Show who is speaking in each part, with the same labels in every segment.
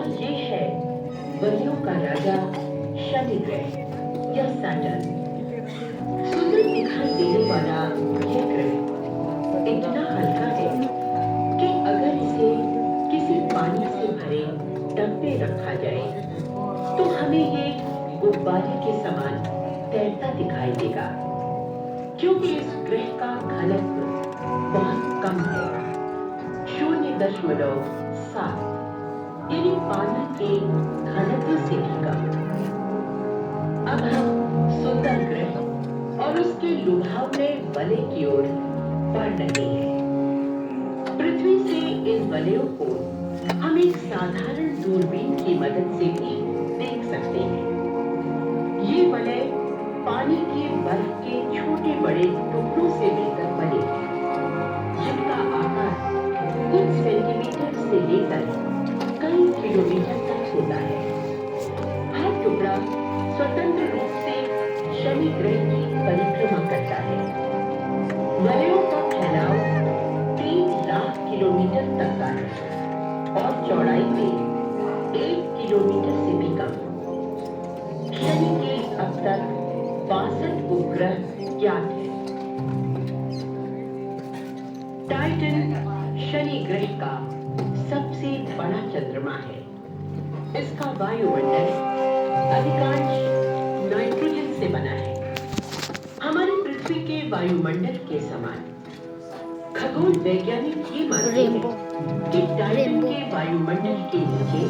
Speaker 1: और ये है वलियों का राजा शनि ग्रह या सैटर्न। सुंदर दिखाई देने वाला ये ग्रह इतना हल्का है कि अगर इसे किसी पानी से भरे टब में रखा जाए तो हमें ये गुब्बारे के समान तैरता दिखाई देगा, क्योंकि इस ग्रह का घनत्व बहुत कम है, 0.7, यानी पानी के घनत्व से भी कम। अब हम सुंदर ग्रह और उसके लुभावने वलय की ओर बढ़ रहे हैं। पृथ्वी से इन वलयों को हम एक साधारण दूरबीन की मदद से भी देख सकते हैं। ये वलय पानी के बर्फ के छोटे बड़े टुकड़ों से मिलकर बने हैं, जिनका आकार कुछ सेंटीमीटर से लेकर कई किलोमीटर तक होता है। हर टुकड़ा स्वतंत्र रूप से शनि ग्रह की परिक्रमा करता है। वलयों का फैलाव 3 लाख किलोमीटर तक का है और चौड़ाई में 1 किलोमीटर से भी कम। शनि के अब तक 62 उपग्रह ज्ञात हैं। टाइटन शनि ग्रह का सबसे बड़ा चंद्रमा है। इसका वायुमंडल अधिकांश नाइट्रोजन से बना है, हमारी पृथ्वी के वायुमंडल के समान। खगोल वैज्ञानिक ये मानते हैं कि टाइटन के वायुमंडल के नीचे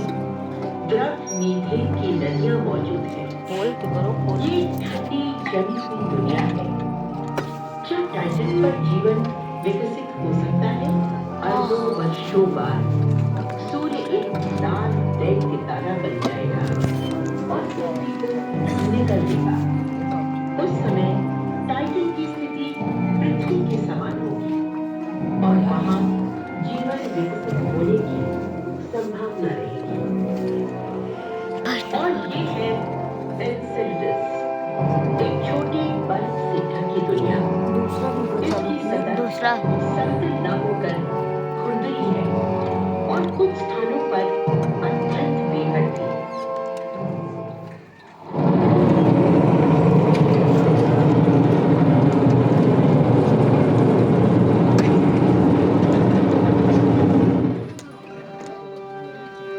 Speaker 1: द्रव मीथेन की नदियां मौजूद हैं। ये ठंडी जमी हुई दुनिया है। क्या टाइटन पर जीवन विकसित हो सकता है? अरबों वर्षों बाद सूर्य एक लाल दैत्य तारा बन जाएगा और पृथ्वी को निकल देगा। उस समय टाइटन की स्थिति पृथ्वी के समान होगी और वहां जीवन विकसित होने की संभावना रहेगी। और ये है एन्सेलेडस, एक छोटी बर्फ से ढकी दुनिया। इसकी सतह समतल न होकर खुरदरी है और कुछ स्थानों पर अत्यंत बेहद भी।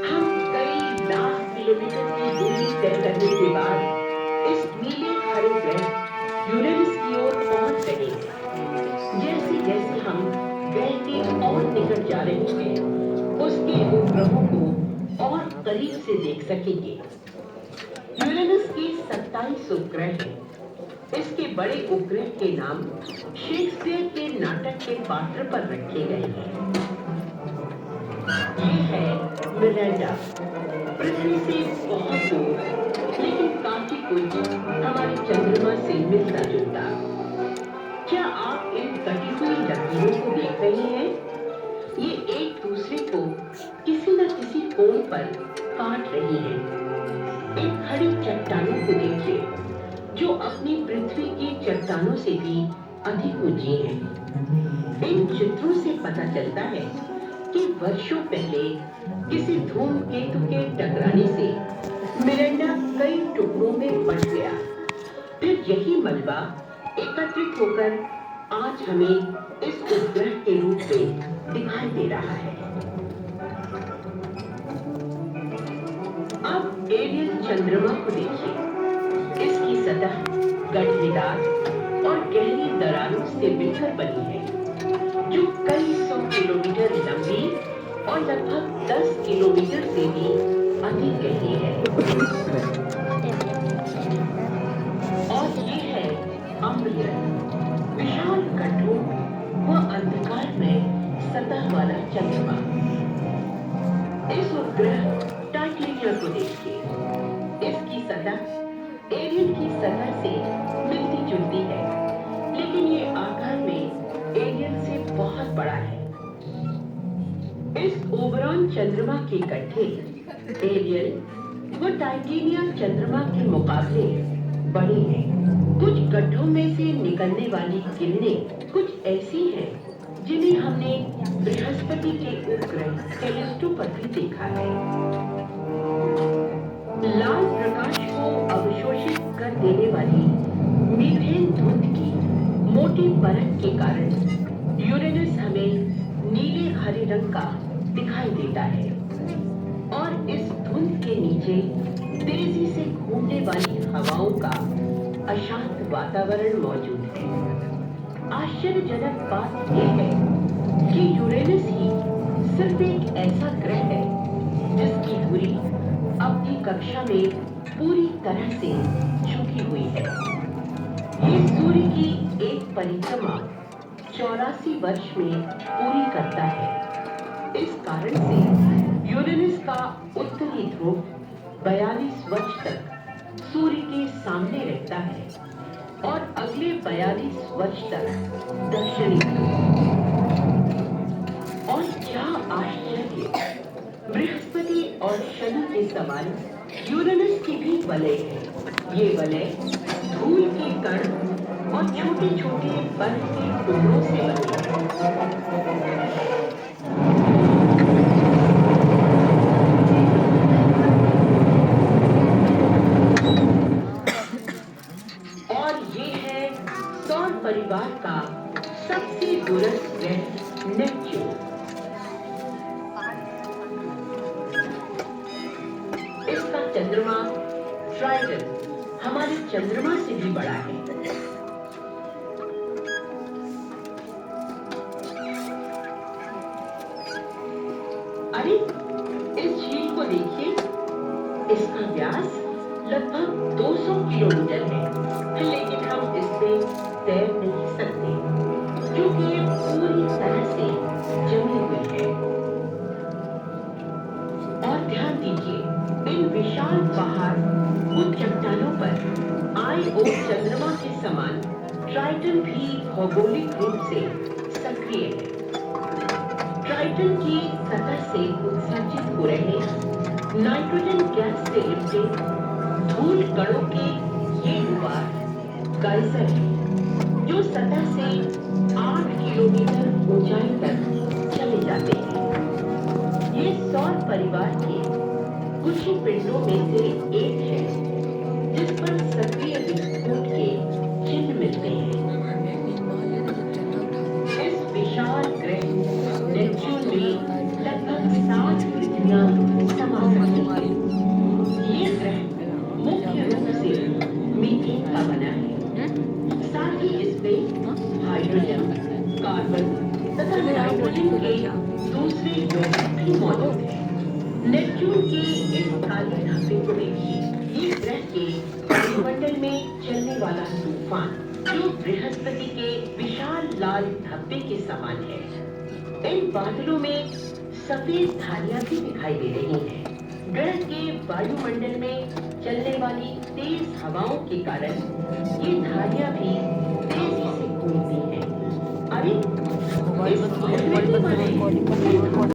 Speaker 1: हम कई लाख किलोमीटर की दूरी तय करने के बाद इस नीले हरे ग्रह यूरेनस की ओर पहुंच रहे हैं। जैसे जैसे हम ग्रह के और निकट जा रहे हैं, उसके उपग्रहों को और करीब से देख सकेंगे। यूरेनस के 27 उपग्रह हैं। इसके बड़े उपग्रह के नाम शेक्सपियर के नाटक के पात्र पर रखे गए हैं। ये है मिरांडा, पृथ्वी से बहुत दूर लेकिन काफी कुछ हमारे चंद्रमा से मिलता जुलता। क्या आप इन कटी हुई लकीरों को देख रहे हैं? ये एक दूसरे को किसी न किसी कोण पर काट रही हैं। इन खड़ी चट्टानों को देखिए, जो अपनी पृथ्वी की चट्टानों से भी अधिक ऊंची हैं। इन चित्रों से पता चलता है कि वर्षों पहले किसी धूमकेतु के टकराने से मिरांडा कई टुकड़ों में बंट गया। फिर यही मलबा एकत्रित होकर आज हमें इस उपग्रह के रूप में दिखाई दे रहा है। अब एरियल चंद्रमा को देखिए। इसकी सतह गठरीदार और गहरी दरारों से मिलकर बनी है, जो कई 100 किलोमीटर लंबी और लगभग 10 किलोमीटर से भी अधिक गहरी है। और ये है अम्ब्रियन, विशाल गड्ढों व अंधकार में सतह वाला चंद्रमा। इस उपग्रह टाइटेनिया को देखिए। इसकी सतह एरियल की सतह से मिलती जुलती है, लेकिन ये आकार में एरियल से बहुत बड़ा है। इस ओबरॉन चंद्रमा के गड्ढे एरियल व टाइटेनिया चंद्रमा के मुकाबले बड़े हैं। कुछ गड्ढों में से निकलने वाली किरणें कुछ ऐसी हैं जिन्हें हमने बृहस्पति के उपग्रह कैलिस्टो पर भी देखा है। लाल प्रकाश को अवशोषित कर देने वाली मीथेन धुंध की मोटी परत के कारण यूरेनस हमें नीले हरे रंग का दिखाई देता है और इस धुंध के नीचे तेजी से घूमने वाली हवाओं का अशांत वातावरण मौजूद है। आश्चर्यजनक बात यह है कि यूरेनस ही सिर्फ एक ऐसा ग्रह है जिसकी धुरी अपनी कक्षा में पूरी तरह से झुकी हुई है। ये सूर्य की एक परिक्रमा 84 वर्ष में पूरी करता है। इस कारण से यूरेनस का उत्तरी ध्रुव 42 वर्ष तक सूर्य के सामने रहता है और अगले 42 वर्ष तक दक्षिणी ध्रुव। और क्या आश्चर्य, बृहस्पति और शनि के समान यूरेनस की भी वलय है। ये वलय धूल के कण और छोटे छोटे बर्फ के टुकड़ों से बनी है। और ये है सौर परिवार का सबसे दूरस्थ ग्रह नेपच्यून। इसका चंद्रमा ट्राइटन हमारे चंद्रमा से भी बड़ा है। अरे इस झील को देखिए, इसका व्यास लगभग 200 किलोमीटर है, लेकिन हम इसमें तैर नहीं सकते क्योंकि ये पूरी तरह से जमी हुई है। और ध्यान दीजिए, इन विशाल पहाड़ उन चट्टानों पर आईओ चंद्रमा के समान ट्राइटन भी भौगोलिक रूप से सक्रिय है। ट्राइटन की सतह से उत्सर्जित हो रहे नाइट्रोजन गैस से लिपटे धूल कणों के ये गुबार गाइजर है जो सतह से 8 किलोमीटर ऊंचाई तक चले जाते हैं। ये सौर परिवार के कुछ ही पिंडों में से एक है जिस पर सक्रिय विस्फोट के चिन्ह मिलते हैं। इस विशाल ग्रह नेपच्यून में लगभग 7 पृथ्वियां समा सकती हैं। ये ग्रह मुख्य रूप से मीथेन का बना है। साथ ही इसमें हाइड्रोजन, कार्बन तथा नाइट्रोजन के दूसरे यौगिक भी मौजूद हैं। नेपच्यून के इस काले धब्बे को देखिए। ये ग्रह के वायुमंडल में चलने वाला तूफान जो बृहस्पति के विशाल लाल धब्बे के समान है। इन बादलों में सफेद धारियां भी दिखाई दे रही हैं। ग्रह के वायुमंडल में चलने वाली तेज हवाओं के कारण ये धारियां भी तेजी से घूमती हैं। अरे इस